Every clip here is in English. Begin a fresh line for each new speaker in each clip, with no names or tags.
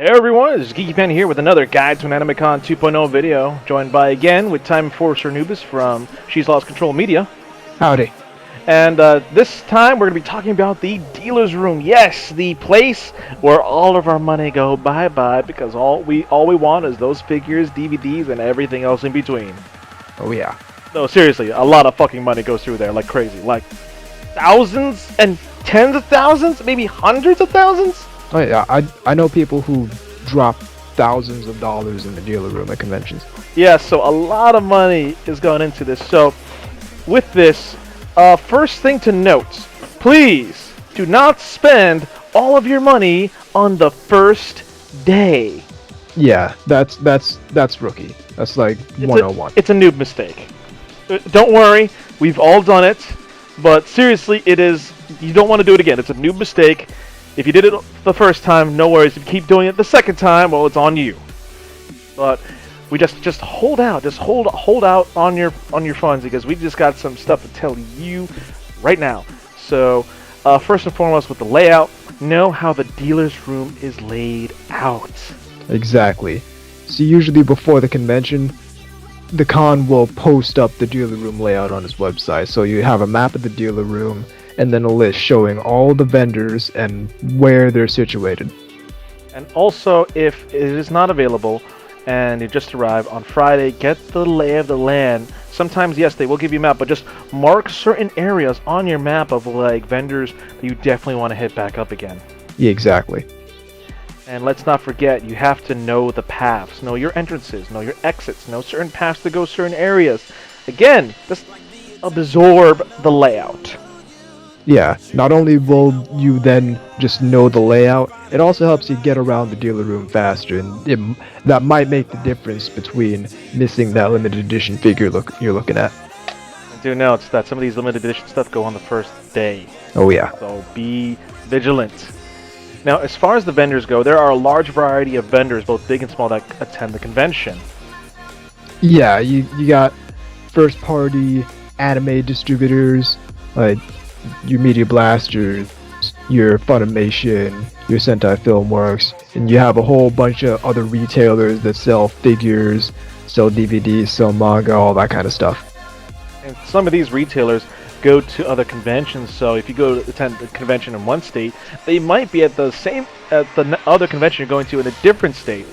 Hey everyone, this is Geeky Pen here with another Guide to an AnimeCon 2.0 video, joined by again with TimeEnforcer Anubis from She's Lost Control Media.
Howdy.
And this time we're going to be talking about the dealer's room. Yes, the place where all of our money go bye-bye because all we want is those figures, DVDs, and everything else in between.
Oh yeah.
No, seriously, a lot of fucking money goes through there like crazy. Like thousands and tens of thousands, maybe hundreds of thousands?
Oh yeah. I know people who drop thousands of dollars in the dealer room at conventions.
Yeah, so a lot of money is going into this. So with this, first thing to note, please do not spend all of your money on the first day.
Yeah, that's rookie. That's like 101.
It's a noob mistake. Don't worry, we've all done it, but seriously, you don't want to do it again. It's a noob mistake. If you did it the first time, no worries. If you keep doing it the second time, well, it's on you. But we just hold out. Just hold out on your funds because we just got some stuff to tell you right now. So, first and foremost, with the layout, know how the dealer's room is laid out.
Exactly. So usually before the convention, the con will post up the dealer room layout on his website. So you have a map of the dealer room and then a list showing all the vendors and where they're situated.
And also, if it is not available and you just arrived on Friday, get the lay of the land. Sometimes, yes, they will give you a map, but just mark certain areas on your map of like vendors that you definitely want to hit back up again.
Yeah, exactly.
And let's not forget, you have to know the paths, know your entrances, know your exits, know certain paths to go certain areas. Again, just absorb the layout.
Yeah, not only will you then just know the layout, it also helps you get around the dealer room faster, and that might make the difference between missing that limited edition figure you're looking at.
And do note that some of these limited edition stuff go on the first day.
Oh yeah.
So be vigilant. Now, as far as the vendors go, there are a large variety of vendors, both big and small, that attend the convention.
Yeah, you got first-party anime distributors, like your Media Blasters, your Funimation, your Sentai Filmworks, and you have a whole bunch of other retailers that sell figures, sell DVDs, sell manga, all that kind of stuff.
And some of these retailers go to other conventions, so if you go to attend the convention in one state, they might be at the other convention you're going to in a different state.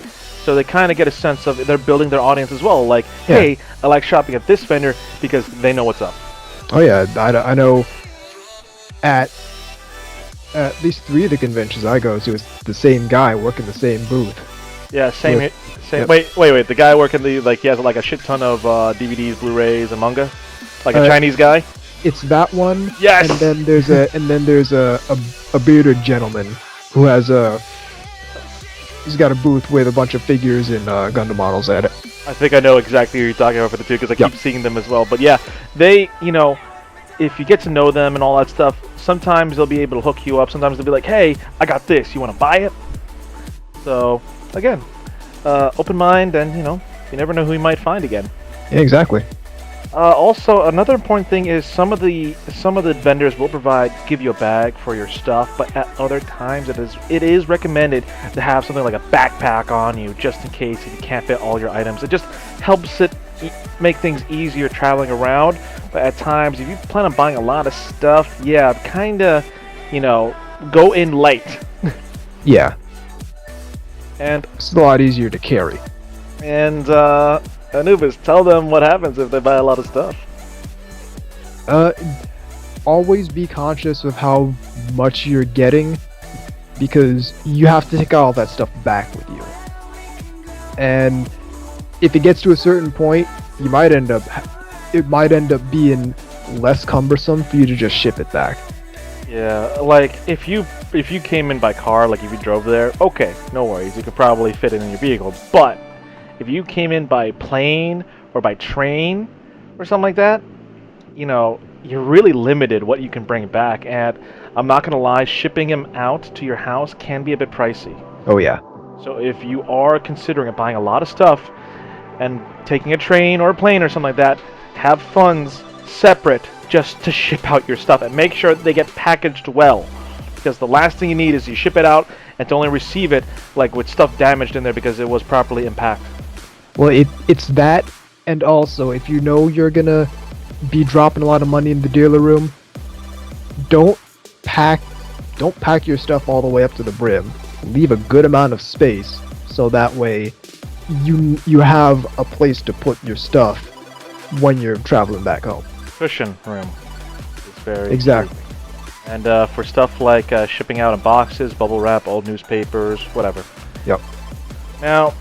So they kind of get a sense of they're building their audience as well. Like, hey, I like shopping at this vendor because they know what's up.
Oh yeah, I know. At least 3 of the conventions I go to, it's the same guy working the same booth.
Yeah, same.
Yep.
Wait. The guy working he has like a shit ton of DVDs, Blu-rays, and manga, like a Chinese guy.
It's that one.
Yes.
And then there's a bearded gentleman who has he's got a booth with a bunch of figures and Gundam models at it.
I think I know exactly who you're talking about for the two because I keep seeing them as well. But yeah, they if you get to know them and all that stuff, sometimes they'll be able to hook you up. Sometimes they'll be like, hey, I got this. You want to buy it? So, again, open mind, and, you never know who you might find again.
Yeah, exactly.
Also, another important thing is some of the vendors will give you a bag for your stuff, but at other times it is recommended to have something like a backpack on you, just in case if you can't fit all your items. It just helps it make things easier traveling around. But at times, if you plan on buying a lot of stuff, yeah, kind of, go in light.
Yeah.
And
it's a lot easier to carry.
And Anubis, tell them what happens if they buy a lot of stuff.
Always be conscious of how much you're getting, because you have to take all that stuff back with you. And if it gets to a certain point, it might end up being less cumbersome for you to just ship it back.
Yeah, like if you came in by car, like if you drove there, okay, no worries, you could probably fit it in your vehicle. But if you came in by plane or by train or something like that, you're really limited what you can bring back. And I'm not gonna lie, shipping them out to your house can be a bit pricey.
Oh yeah.
So if you are considering buying a lot of stuff and taking a train or a plane or something like that, have funds separate just to ship out your stuff and make sure they get packaged well, because the last thing you need is you ship it out and to only receive it like with stuff damaged in there because it was properly impacted.
Well, it's that, and also if you know you're gonna be dropping a lot of money in the dealer room, don't pack your stuff all the way up to the brim. Leave a good amount of space so that way you have a place to put your stuff when you're traveling back home.
Cushion room. It's very
Exactly.
And for stuff like shipping out in boxes, bubble wrap, old newspapers, whatever.
Yep.
Now,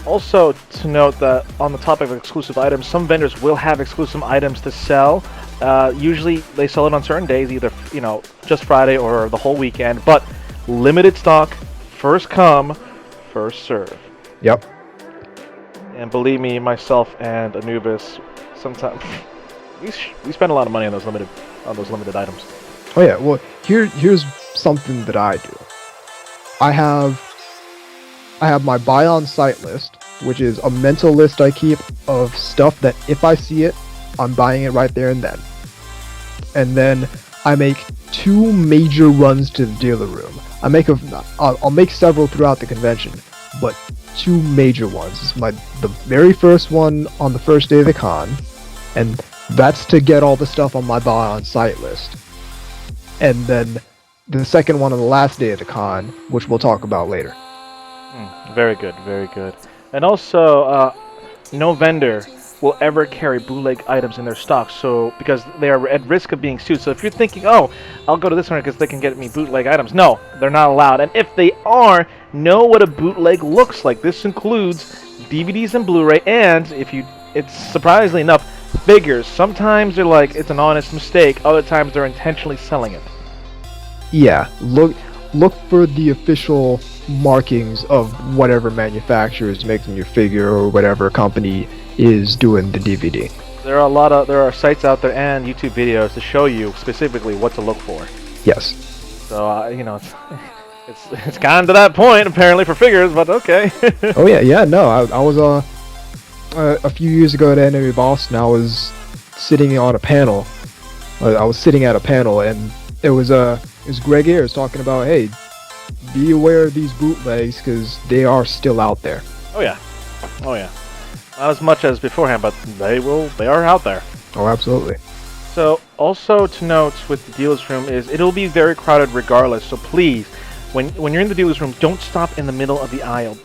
also to note that on the topic of exclusive items, some vendors will have exclusive items to sell. Usually they sell it on certain days, either just Friday or the whole weekend. But limited stock, first come, first serve.
Yep.
And believe me, myself and Anubis, sometimes we spend a lot of money on those limited items.
Oh yeah. Well, here's something that I do. I have my buy on site list, which is a mental list I keep of stuff that if I see it, I'm buying it right there and then. And then I make 2 major runs to the dealer room. I'll make several throughout the convention, but 2 major ones. The very first one on the first day of the con, and that's to get all the stuff on my buy on site list. And then the second one on the last day of the con, which we'll talk about later.
Very good, very good. And also, no vendor will ever carry bootleg items in their stock, so because they are at risk of being sued. So if you're thinking, oh, I'll go to this one because they can get me bootleg items, no, they're not allowed. And if they are, know what a bootleg looks like. This includes DVDs and Blu-ray, and it's surprisingly enough, figures. Sometimes they're like it's an honest mistake. Other times they're intentionally selling it.
Yeah, look for the official markings of whatever manufacturer is making your figure or whatever company is doing the DVD.
There are sites out there and YouTube videos to show you specifically what to look for.
Yes.
So it's gotten to that point apparently for figures, but okay.
Oh yeah. No, I was a few years ago at Anime Boston. I was sitting on a panel. I was sitting at a panel, and it was Greg Ayers talking about, hey, be aware of these bootlegs because they are still out there.
Oh yeah. Not as much as beforehand, but they are out there.
Oh, absolutely.
So also to note with the dealer's room is it'll be very crowded regardless. So please, when you're in the dealer's room, don't stop in the middle of the aisle.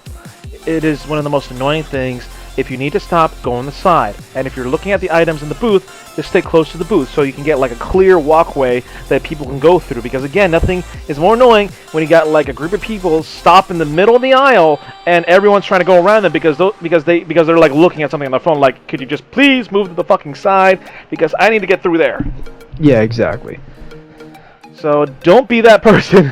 It is one of the most annoying things. If you need to stop, go on the side. And if you're looking at the items in the booth, just stay close to the booth so you can get like a clear walkway that people can go through. Because again, nothing is more annoying when you got like a group of people stop in the middle of the aisle and everyone's trying to go around them because they're like looking at something on their phone. Like, could you just please move to the fucking side because I need to get through there.
Yeah, exactly.
So don't be that person.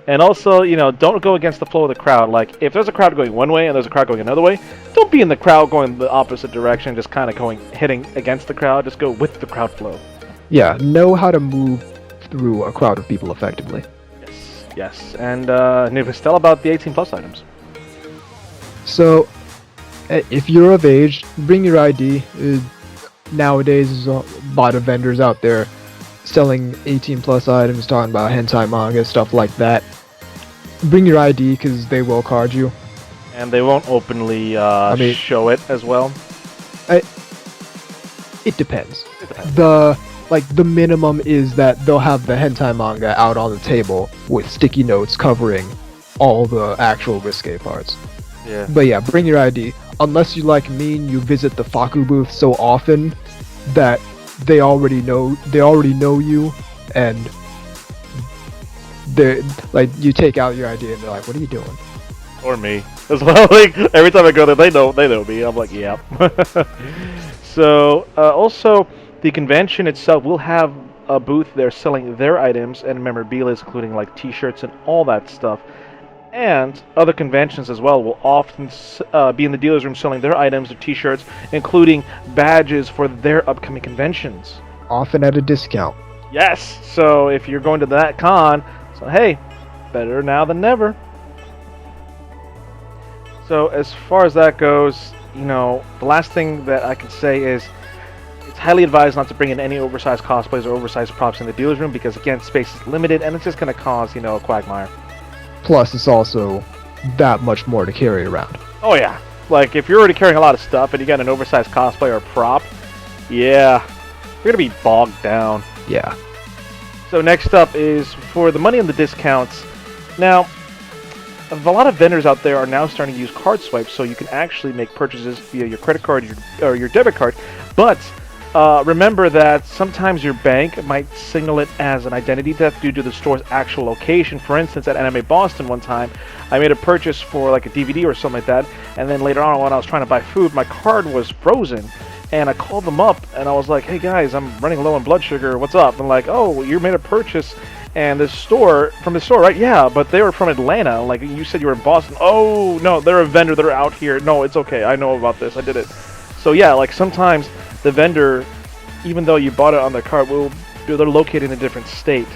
And also, don't go against the flow of the crowd. Like, if there's a crowd going one way and there's a crowd going another way, don't be in the crowd going the opposite direction, just kind of hitting against the crowd. Just go with the crowd flow.
Yeah, know how to move through a crowd of people effectively.
Yes. And, Nubis, tell about the 18+ items.
So, if you're of age, bring your ID. Nowadays, there's a lot of vendors out there selling 18+ items, talking about hentai manga, stuff like that. Bring your ID because they will card you.
And they won't openly show it as well?
It depends. The minimum is that they'll have the hentai manga out on the table with sticky notes covering all the actual risque parts.
Yeah.
But yeah, bring your ID. Unless you like me and you visit the Faku booth so often that they already know you, and they're like, you take out your ID and they're like, what are you doing?
Or me as well. Like, every time I go there, they know me. I'm like, yeah. So also the convention itself will have a booth there selling their items and memorabilia, including like t-shirts and all that stuff. And other conventions as well will often be in the dealer's room selling their items or t-shirts, including badges for their upcoming conventions.
Often at a discount.
Yes, so if you're going to that con, so hey, better now than never. So as far as that goes, the last thing that I can say is it's highly advised not to bring in any oversized cosplays or oversized props in the dealer's room because, again, space is limited and it's just going to cause, a quagmire.
Plus, it's also that much more to carry around.
Oh yeah, like if you're already carrying a lot of stuff and you got an oversized cosplay or prop, yeah, you're gonna be bogged down.
Yeah.
So next up is for the money and the discounts. Now, a lot of vendors out there are now starting to use card swipes, so you can actually make purchases via your credit card or your debit card. But remember that sometimes your bank might signal it as an identity theft due to the store's actual location. For instance, at Anime Boston one time, I made a purchase for like a DVD or something like that, and then later on when I was trying to buy food, my card was frozen. And I called them up, and I was like, hey guys, I'm running low on blood sugar, what's up? And like, oh, you made a purchase and this store, from the store, right? Yeah, but they were from Atlanta. Like, you said you were in Boston. Oh, no, they're a vendor, they're out here. No, it's okay, I know about this, I did it. So yeah, like sometimes the vendor, even though you bought it on their card, they're located in a different state.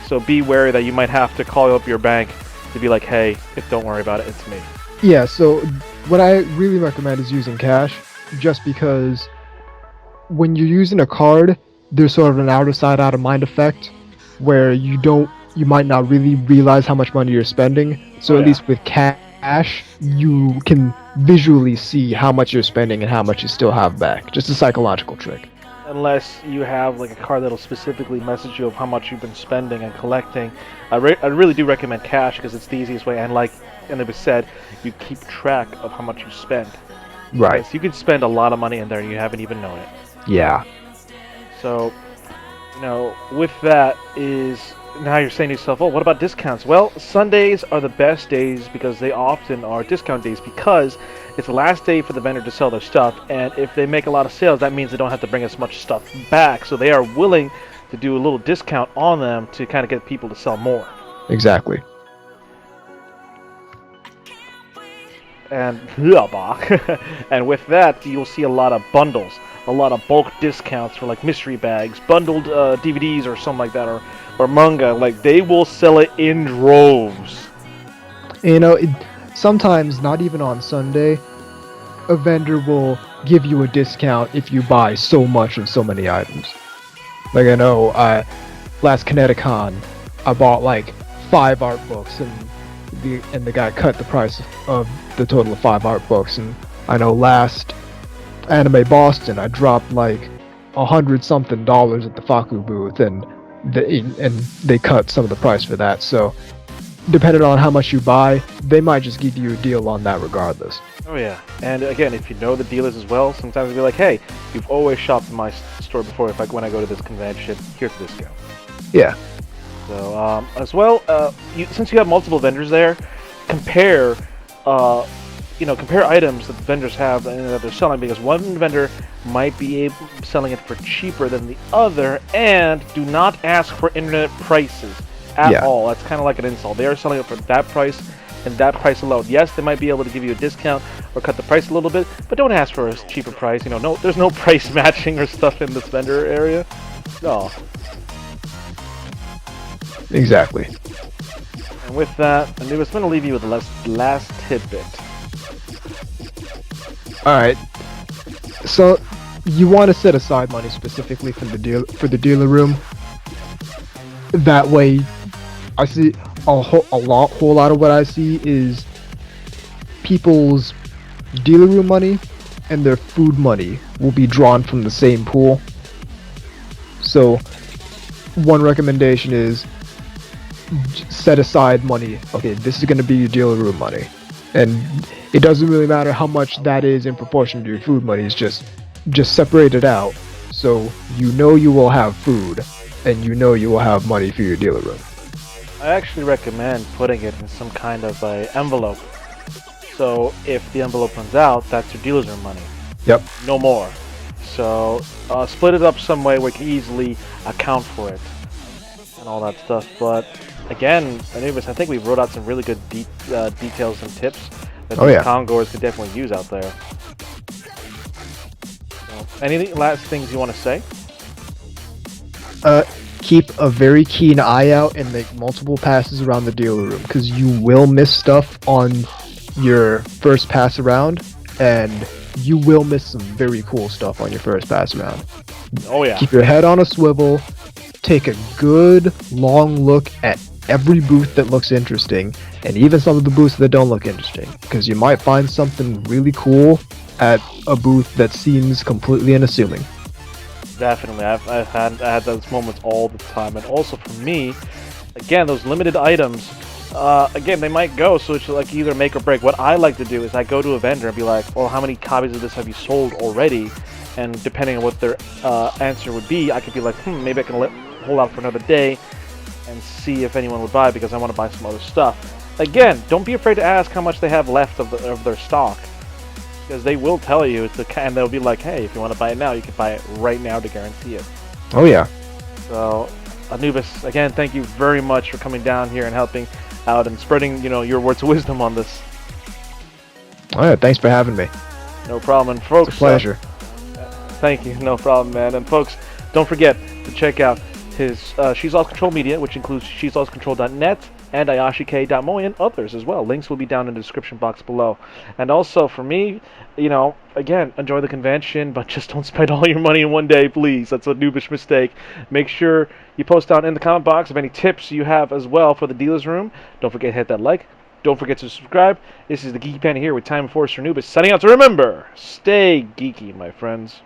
So be wary that you might have to call up your bank to be like, hey, don't worry about it, it's me.
Yeah, so what I really recommend is using cash, just because when you're using a card, there's sort of an out of sight, out of mind effect, where you might not really realize how much money you're spending. So at least with cash, you can visually see how much you're spending and how much you still have back. Just a psychological trick.
Unless you have like a card that'll specifically message you of how much you've been spending and collecting. I really do recommend cash because it's the easiest way, and like Anubis said, you keep track of how much you spend.
Right.
So you can spend a lot of money in there and you haven't even known it.
Yeah.
So, with that is, now you're saying to yourself, oh, what about discounts? Well, Sundays are the best days because they often are discount days because it's the last day for the vendor to sell their stuff, and if they make a lot of sales, that means they don't have to bring as much stuff back, so they are willing to do a little discount on them to kind of get people to sell more.
Exactly.
And and with that, you'll see a lot of bundles, a lot of bulk discounts for like mystery bags, bundled DVDs or something like that, or manga. Like they will sell it in droves.
Sometimes not even on Sunday, a vendor will give you a discount if you buy so much of so many items. Like I know, last Kineticon, I bought like 5 art books, and the guy cut the price of the total of 5 art books. And I know last Anime Boston, I dropped like $100-something at the Faku booth, and they cut some of the price for that. So depending on how much you buy, they might just give you a deal on that regardless.
Oh yeah, and again, if you know the dealers as well, sometimes they'll be like, hey, you've always shopped in my store before. When I go to this convention, here's the discount.
Yeah.
So as well, since you have multiple vendors there, compare items that the vendors have and that they're selling, because one vendor might be selling it for cheaper than the other, and do not ask for internet prices at all. That's kind of like an insult. They are selling it for that price and that price alone. Yes, they might be able to give you a discount or cut the price a little bit, but don't ask for a cheaper price. No, there's no price matching or stuff in this vendor area. No.
Exactly.
And with that, Anubis, I'm going to leave you with the last tidbit.
Alright. So, you want to set aside money specifically for the dealer room. That way, I see a whole lot of what I see is people's dealer room money and their food money will be drawn from the same pool. So, one recommendation is set aside money. Okay, this is going to be your dealer room money, and it doesn't really matter how much that is in proportion to your food money. It's just separate it out, so you will have food, and you will have money for your dealer room.
I actually recommend putting it in some kind of a envelope. So if the envelope runs out, that's your dealer's room money.
Yep.
No more. So split it up some way where you can easily account for it and all that stuff. But again, Anubis, I think we wrote out some really good details and tips that con-goers could definitely use out there. So, any last things you want to say?
Keep a very keen eye out and make multiple passes around the dealer room, because you will miss stuff on your first pass around, and you will miss some very cool stuff on your first pass around.
Oh yeah.
Keep your head on a swivel, take a good long look at every booth that looks interesting, and even some of the booths that don't look interesting, because you might find something really cool at a booth that seems completely unassuming.
Definitely, I had those moments all the time, and also for me, again, those limited items. Again, they might go, so it's like either make or break. What I like to do is I go to a vendor and be like, well, how many copies of this have you sold already? And depending on what their answer would be, I could be like, maybe I can hold out for another day and see if anyone would buy because I want to buy some other stuff. Again, don't be afraid to ask how much they have left of their stock, because they will tell you, and they'll be like, hey, if you want to buy it now, you can buy it right now to guarantee it.
Oh yeah.
So, Anubis, again, thank you very much for coming down here and helping out and spreading, your words of wisdom on this.
All right, thanks for having me.
No problem, and folks.
It's a pleasure.
Thank you, no problem, man. And folks, don't forget to check out his She's Lost Control Media, which includes she'slostcontrol.net and ayashik.moe and others as well. Links will be down in the description box below. And also for me, again, enjoy the convention, but just don't spend all your money in one day, please. That's a noobish mistake. Make sure you post down in the comment box of any tips you have as well for the dealer's room. Don't forget to hit that like. Don't forget to subscribe. This is the Geeky Panda here with TimeEnforcer Anubis signing out. So remember, stay geeky, my friends.